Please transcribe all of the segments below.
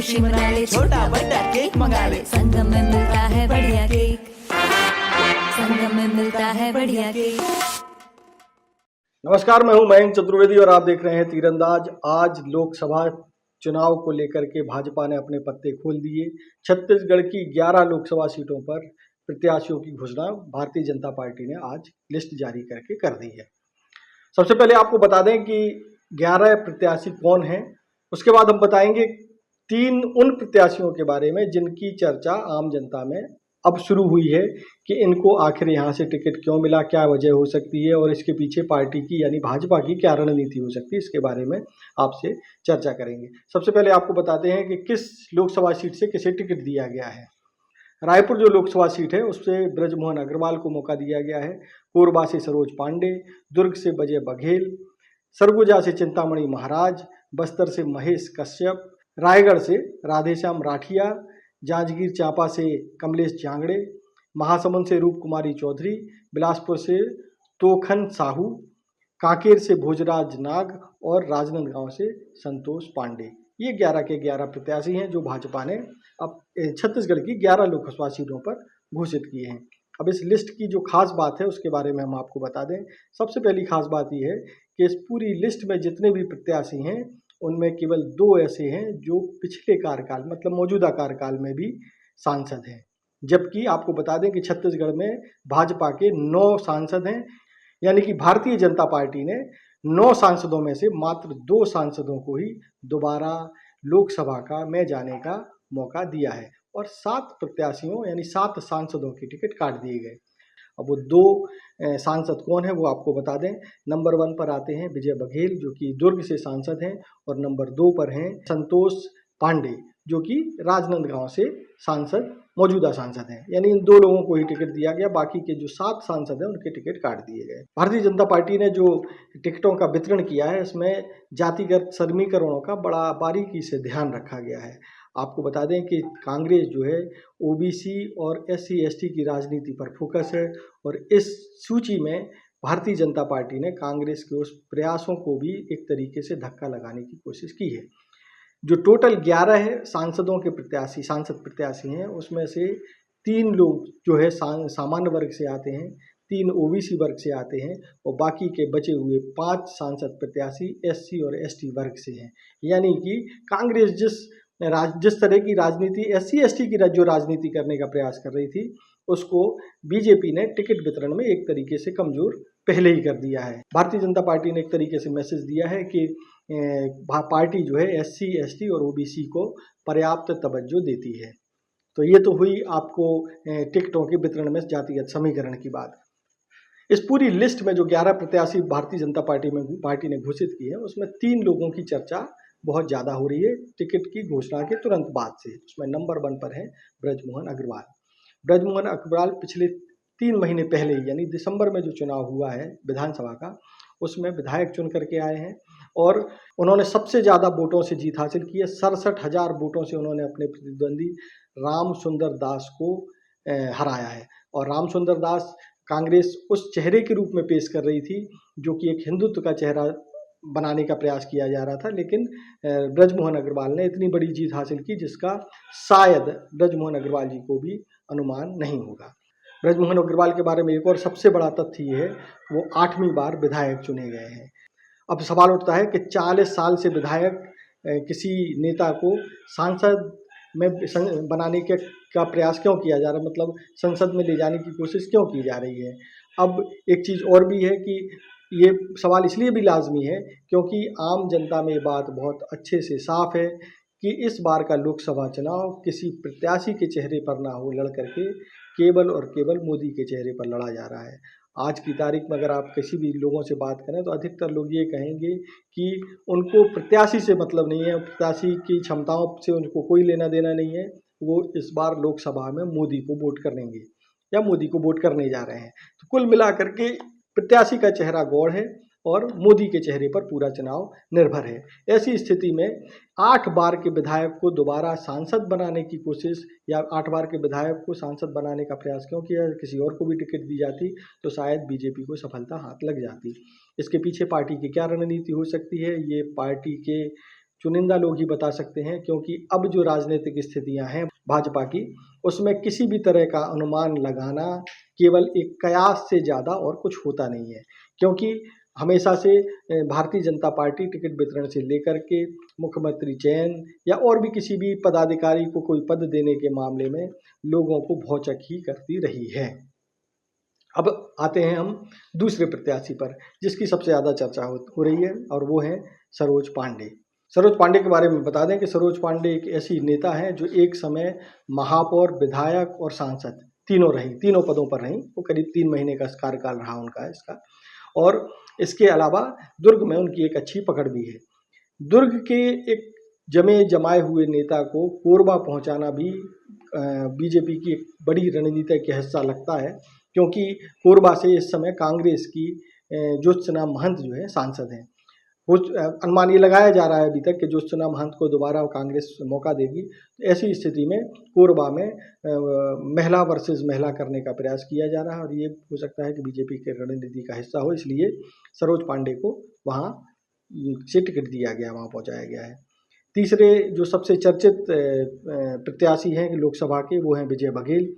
खुशी मना ले, छोटा बड़ा केक मंगा ले। संगम में मिलता है बढ़िया केक, संगम में मिलता है बढ़िया केक। नमस्कार, मैं हूं मयंक चतुर्वेदी और आप देख रहे हैं तीरंदाज। आज लोकसभा चुनाव को लेकर के भाजपा ने अपने पत्ते खोल दिए। छत्तीसगढ़ की 11 लोकसभा सीटों पर प्रत्याशियों की घोषणा भारतीय जनता पार्टी ने आज लिस्ट जारी करके कर दी है। सबसे पहले आपको बता दें कि 11 प्रत्याशी कौन हैं, उसके बाद हम बताएंगे 3 उन प्रत्याशियों के बारे में जिनकी चर्चा आम जनता में अब शुरू हुई है कि इनको आखिर यहाँ से टिकट क्यों मिला, क्या वजह हो सकती है और इसके पीछे पार्टी की यानी भाजपा की क्या रणनीति हो सकती है, इसके बारे में आपसे चर्चा करेंगे। सबसे पहले आपको बताते हैं कि किस लोकसभा सीट से किसे टिकट दिया गया है। रायपुर जो लोकसभा सीट है उससे ब्रजमोहन अग्रवाल को मौका दिया गया है। कोरबा से सरोज पांडे, दुर्ग से अजय बघेल, सरगुजा से चिंतामणि महाराज, बस्तर से महेश कश्यप, रायगढ़ से राधेश्याम राठिया, जांजगीर चांपा से कमलेश जांगड़े, महासमुंद से रूप कुमारी चौधरी, बिलासपुर से तोखन साहू, कांकेर से भोजराज नाग और राजनांदगांव से संतोष पांडे। ये 11 के 11 प्रत्याशी हैं जो भाजपा ने अब छत्तीसगढ़ की 11 लोकसभा सीटों पर घोषित किए हैं। अब इस लिस्ट की जो खास बात है उसके बारे में हम आपको बता दें। सबसे पहली खास बात यह है कि इस पूरी लिस्ट में जितने भी प्रत्याशी हैं उनमें केवल 2 ऐसे हैं जो पिछले कार्यकाल मतलब मौजूदा कार्यकाल में भी सांसद हैं, जबकि आपको बता दें कि छत्तीसगढ़ में भाजपा के 9 सांसद हैं, यानी कि भारतीय जनता पार्टी ने 9 सांसदों में से मात्र 2 सांसदों को ही दोबारा लोकसभा में जाने का मौका दिया है और 7 प्रत्याशियों यानी 7 सांसदों की टिकट काट दिए गए। अब वो 2 सांसद कौन है वो आपको बता दें। नंबर 1 पर आते हैं अजय बघेल जो कि दुर्ग से सांसद हैं और नंबर 2 पर हैं संतोष पांडे जो कि राजनांदगांव से मौजूदा सांसद हैं। यानी इन 2 लोगों को ही टिकट दिया गया, बाकी के जो 7 सांसद हैं उनके टिकट काट दिए गए। भारतीय जनता पार्टी ने जो टिकटों का वितरण किया है इसमें जातिगत समीकरणों का बड़ा बारीकी से ध्यान रखा गया है। आपको बता दें कि कांग्रेस जो है ओबीसी और एससी एसटी की राजनीति पर फोकस है और इस सूची में भारतीय जनता पार्टी ने कांग्रेस के उस प्रयासों को भी एक तरीके से धक्का लगाने की कोशिश की है। जो टोटल 11 है सांसद प्रत्याशी हैं उसमें से 3 लोग जो है सामान्य वर्ग से आते हैं, 3 ओबीसी वर्ग से आते हैं और बाकी के बचे हुए 5 सांसद प्रत्याशी एससी और एसटी वर्ग से हैं। यानी कि कांग्रेस जिस तरह की राजनीति एससी एसटी की जो राजनीति करने का प्रयास कर रही थी उसको बीजेपी ने टिकट वितरण में एक तरीके से कमजोर पहले ही कर दिया है। भारतीय जनता पार्टी ने एक तरीके से मैसेज दिया है कि पार्टी जो है एससी एसटी और ओबीसी को पर्याप्त तवज्जो देती है। तो ये तो हुई आपको टिकटों के वितरण में जातिगत समीकरण की बात। इस पूरी लिस्ट में जो 11 प्रत्याशी भारतीय जनता पार्टी ने घोषित की है उसमें 3 लोगों की चर्चा बहुत ज़्यादा हो रही है टिकट की घोषणा के तुरंत बाद से। उसमें नंबर 1 पर है ब्रजमोहन अग्रवाल। ब्रजमोहन अग्रवाल पिछले 3 महीने पहले यानी दिसंबर में जो चुनाव हुआ है विधानसभा का उसमें विधायक चुन करके आए हैं और उन्होंने सबसे ज़्यादा वोटों से जीत हासिल की है। 67,000 वोटों से उन्होंने अपने प्रतिद्वंदी राम सुंदर दास को हराया है और राम सुंदर दास कांग्रेस उस चेहरे के रूप में पेश कर रही थी जो कि एक हिंदुत्व का चेहरा बनाने का प्रयास किया जा रहा था, लेकिन ब्रजमोहन अग्रवाल ने इतनी बड़ी जीत हासिल की जिसका शायद ब्रजमोहन अग्रवाल जी को भी अनुमान नहीं होगा। ब्रजमोहन अग्रवाल के बारे में एक और सबसे बड़ा तथ्य ये है वो 8वीं बार विधायक चुने गए हैं। अब सवाल उठता है कि 40 साल से विधायक किसी नेता को सांसद में बनाने का प्रयास क्यों किया जा रहा है, मतलब संसद में ले जाने की कोशिश क्यों की जा रही है। अब एक चीज़ और भी है कि ये सवाल इसलिए भी लाजमी है क्योंकि आम जनता में ये बात बहुत अच्छे से साफ है कि इस बार का लोकसभा चुनाव किसी प्रत्याशी के चेहरे पर ना हो लड़ करके केवल और केवल मोदी के चेहरे पर लड़ा जा रहा है। आज की तारीख में अगर आप किसी भी लोगों से बात करें तो अधिकतर लोग ये कहेंगे कि उनको प्रत्याशी से मतलब नहीं है, प्रत्याशी की क्षमताओं से उनको कोई लेना देना नहीं है, वो इस बार लोकसभा में मोदी को वोट करेंगे या मोदी को वोट करने जा रहे हैं। तो कुल मिलाकर के प्रत्याशी का चेहरा गौड़ है और मोदी के चेहरे पर पूरा चुनाव निर्भर है। ऐसी स्थिति में 8 बार के विधायक को दोबारा सांसद बनाने की कोशिश या 8 बार के विधायक को सांसद बनाने का प्रयास क्यों किया, किसी और को भी टिकट दी जाती तो शायद बीजेपी को सफलता हाथ लग जाती। इसके पीछे पार्टी की क्या रणनीति हो सकती है, ये पार्टी के चुनिंदा लोग ही बता सकते हैं, क्योंकि अब जो राजनीतिक स्थितियां हैं भाजपा की, उसमें किसी भी तरह का अनुमान लगाना केवल एक कयास से ज़्यादा और कुछ होता नहीं है। क्योंकि हमेशा से भारतीय जनता पार्टी टिकट वितरण से लेकर के मुख्यमंत्री चयन या और भी किसी भी पदाधिकारी को कोई पद देने के मामले में लोगों को भौचक ही करती रही है। अब आते हैं हम दूसरे प्रत्याशी पर, जिसकी सबसे ज़्यादा चर्चा हो रही है, और वो है सरोज पांडे। सरोज पांडे के बारे में बता दें कि सरोज पांडे एक ऐसी नेता है जो एक समय महापौर, विधायक और सांसद तीनों पदों पर रहीं। वो करीब 3 महीने का कार्यकाल रहा उनका इसका। और इसके अलावा दुर्ग में उनकी एक अच्छी पकड़ भी है। दुर्ग के एक जमाए हुए नेता को कोरबा पहुंचाना भी बीजेपी की एक बड़ी रणनीति का हिस्सा लगता है, क्योंकि कोरबा से इस समय कांग्रेस की ज्योत्सना महंत जो है सांसद हैं। कुछ अनुमान ये लगाया जा रहा है अभी तक कि ज्योत्सना महंत को दोबारा कांग्रेस मौका देगी। ऐसी स्थिति में कोरबा में महिला वर्सेस महिला करने का प्रयास किया जा रहा है, और ये हो सकता है कि बीजेपी के रणनीति का हिस्सा हो, इसलिए सरोज पांडे को वहाँ से टिकट दिया गया, वहाँ पहुँचाया गया है। तीसरे जो सबसे चर्चित प्रत्याशी हैं लोकसभा के, वो हैं विजय बघेल।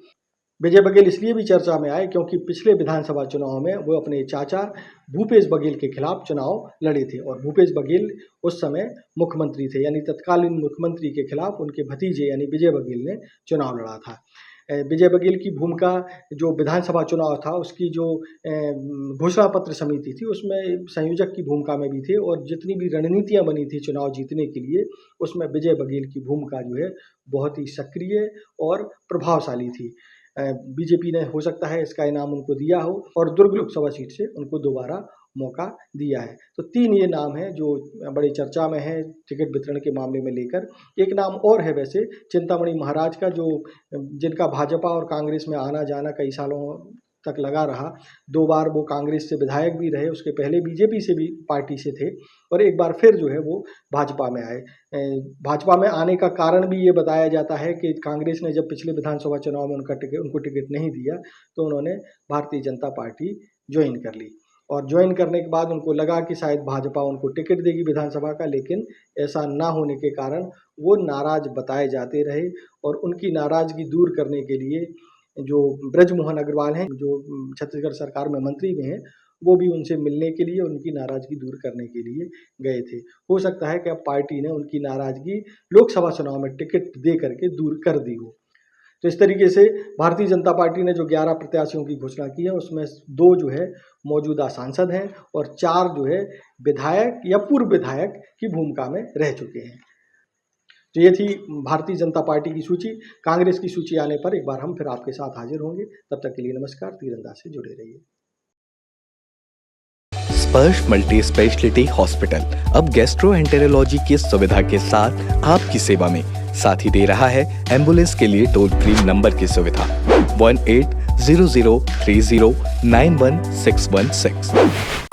विजय बघेल इसलिए भी चर्चा में आए क्योंकि पिछले विधानसभा चुनाव में वो अपने चाचा भूपेश बघेल के खिलाफ चुनाव लड़े थे, और भूपेश बघेल उस समय मुख्यमंत्री थे, यानी तत्कालीन मुख्यमंत्री के खिलाफ उनके भतीजे यानी विजय बघेल ने चुनाव लड़ा था। विजय बघेल की भूमिका जो विधानसभा चुनाव था उसकी जो घोषणा पत्र समिति थी उसमें संयोजक की भूमिका में भी थे, और जितनी भी रणनीतियां बनी थी चुनाव जीतने के लिए उसमें विजय बघेल की भूमिका जो है बहुत ही सक्रिय और प्रभावशाली थी। बीजेपी ने हो सकता है इसका इनाम उनको दिया हो, और दुर्ग लोकसभा सीट से उनको दोबारा मौका दिया है। तो 3 ये नाम हैं जो बड़ी चर्चा में है टिकट वितरण के मामले में लेकर। एक नाम और है वैसे, चिंतामणि महाराज का, जो जिनका भाजपा और कांग्रेस में आना जाना कई सालों तक लगा रहा। 2 बार वो कांग्रेस से विधायक भी रहे, उसके पहले बीजेपी से भी पार्टी से थे, और एक बार फिर जो है वो भाजपा में आए। भाजपा में आने का कारण भी ये बताया जाता है कि कांग्रेस ने जब पिछले विधानसभा चुनाव में उनको टिकट नहीं दिया तो उन्होंने भारतीय जनता पार्टी ज्वाइन कर ली, और ज्वाइन करने के बाद उनको लगा कि शायद भाजपा उनको टिकट देगी विधानसभा का, लेकिन ऐसा ना होने के कारण वो नाराज बताए जाते रहे। और उनकी नाराज़गी दूर करने के लिए जो ब्रजमोहन अग्रवाल हैं, जो छत्तीसगढ़ सरकार में मंत्री में हैं, वो भी उनसे मिलने के लिए, उनकी नाराज़गी दूर करने के लिए गए थे। हो सकता है कि अब पार्टी ने उनकी नाराज़गी लोकसभा चुनाव में टिकट दे करके दूर कर दी हो। तो इस तरीके से भारतीय जनता पार्टी ने जो 11 प्रत्याशियों की घोषणा की है उसमें 2 जो है मौजूदा सांसद हैं, और 4 जो है विधायक या पूर्व विधायक की भूमिका में रह चुके हैं। तो ये थी भारतीय जनता पार्टी की सूची। कांग्रेस की सूची आने पर एक बार हम फिर आपके साथ हाजिर होंगे। तब तक के लिए नमस्कार। तीरंदाज से जुड़े रहिए। स्पर्श मल्टी स्पेशलिटी हॉस्पिटल अब गैस्ट्रोएंटेरोलॉजी की सुविधा के साथ आपकी सेवा में, साथ ही दे रहा है एम्बुलेंस के लिए टोल फ्री नंबर की सुविधा 1800 30 91616।